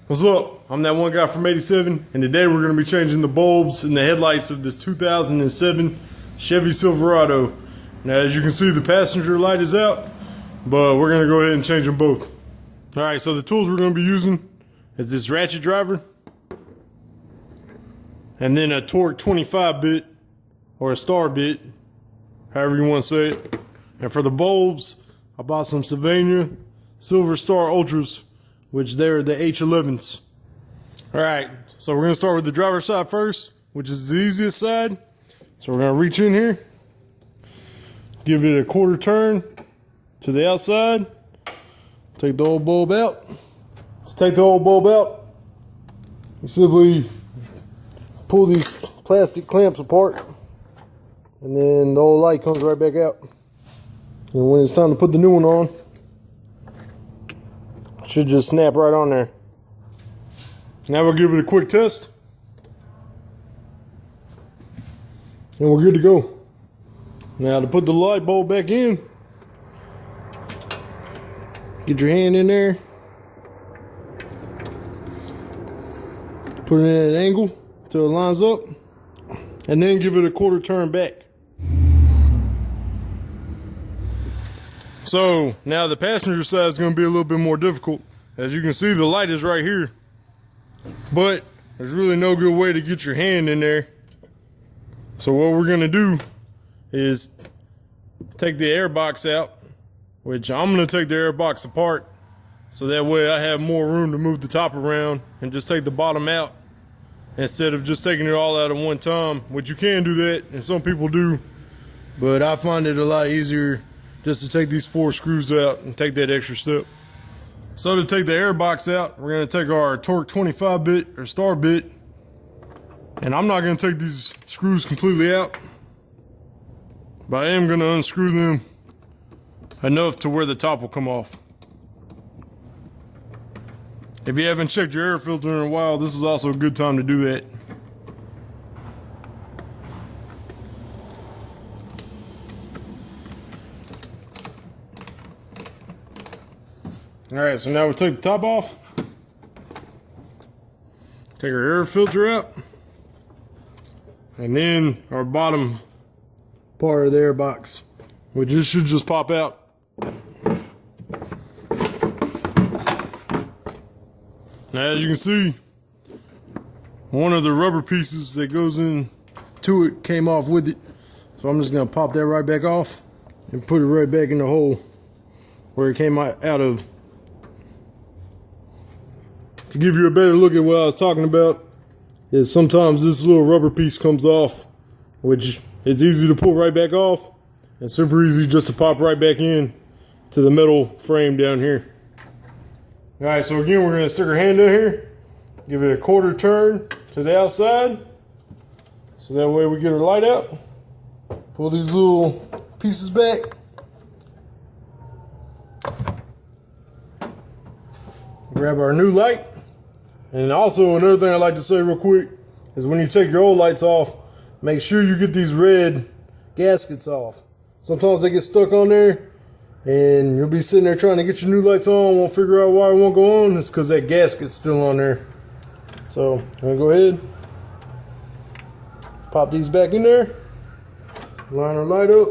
What's up? I'm that one guy from 87, and today we're going to be changing the bulbs in the headlights of this 2007 Chevy Silverado. Now, as you can see, the passenger light is out, but we're going to go ahead and change them both. Alright, so the tools we're going to be using is this ratchet driver, and then a torque 25 bit, or a star bit, however you want to say it. And for the bulbs, I bought some Sylvania Silver Star Ultras, which they're the H11s. Alright, so we're going to start with the driver's side first, which is the easiest side. So we're going to reach in here, give it a quarter turn to the outside, take the old bulb out. Let's take the old bulb out. You simply pull these plastic clamps apart, and then the old light comes right back out. And when it's time to put the new one on, it should just snap right on there. Now we'll give it a quick test, and we're good to go. Now to put the light bulb back in, get your hand in there, put it at an angle till it lines up, and then give it a quarter turn back. So now the passenger side is going to be a little bit more difficult. As you can see, the light is right here, but there's really no good way to get your hand in there. So what we're going to do is take the airbox out, which I'm going to take the airbox apart, so that way I have more room to move the top around and just take the bottom out instead of just taking it all out at one time, which you can do that, and some people do, but I find it a lot easier just to take these 4 screws out and take that extra step. So to take the airbox out, we're going to take our torque 25 bit or star bit, and I'm not going to take these screws completely out, but I am going to unscrew them enough to where the top will come off. If you haven't checked your air filter in a while, this is also a good time to do that. Alright, so now we take the top off, take our air filter out, and then our bottom part of the air box, which should just pop out. Now, as you can see, one of the rubber pieces that goes into it came off with it, so I'm just going to pop that right back off and put it right back in the hole where it came out of. To give you a better look at what I was talking about, is sometimes this little rubber piece comes off, which is easy to pull right back off, and super easy just to pop right back in to the metal frame down here. Alright, so again, we're going to stick our hand in here, give it a quarter turn to the outside, so that way we get our light out, pull these little pieces back, grab our new light. And also, another thing I'd like to say real quick is when you take your old lights off, make sure you get these red gaskets off. Sometimes they get stuck on there, and you'll be sitting there trying to get your new lights on, won't figure out why it won't go on. It's because that gasket's still on there. So, I'm going to go ahead, pop these back in there, line our light up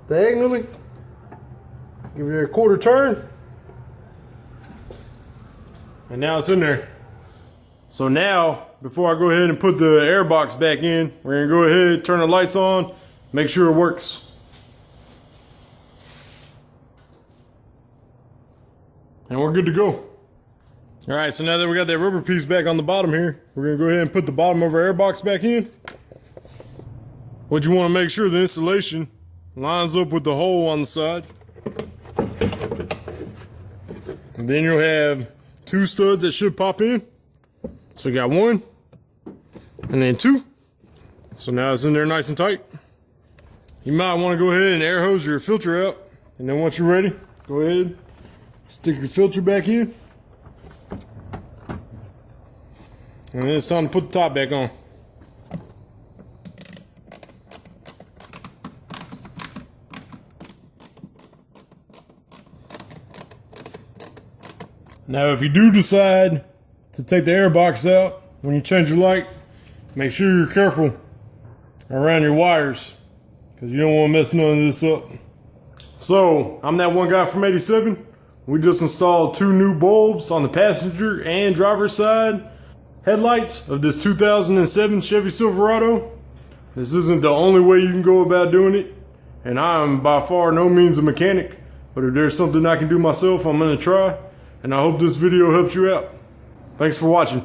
diagonally, give it a quarter turn. And now it's in there. So now, before I go ahead and put the airbox back in, we're going to go ahead, turn the lights on, make sure it works. And we're good to go. Alright, so now that we got that rubber piece back on the bottom here, we're going to go ahead and put the bottom of our airbox back in. What you want to make sure the insulation lines up with the hole on the side. And then you'll have 2 studs that should pop in. So we got 1, and then 2. So now it's in there nice and tight. You might want to go ahead and air hose your filter out, and then once you're ready, go ahead, stick your filter back in, and then it's time to put the top back on. Now, if you do decide to take the airbox out when you change your light, make sure you're careful around your wires, because you don't want to mess none of this up. So, I'm that one guy from 87. We just installed 2 new bulbs on the passenger and driver's side headlights of this 2007 Chevy Silverado. This isn't the only way you can go about doing it, and I'm by far no means a mechanic, but if there's something I can do myself, I'm gonna try, and I hope this video helps you out. Thanks for watching.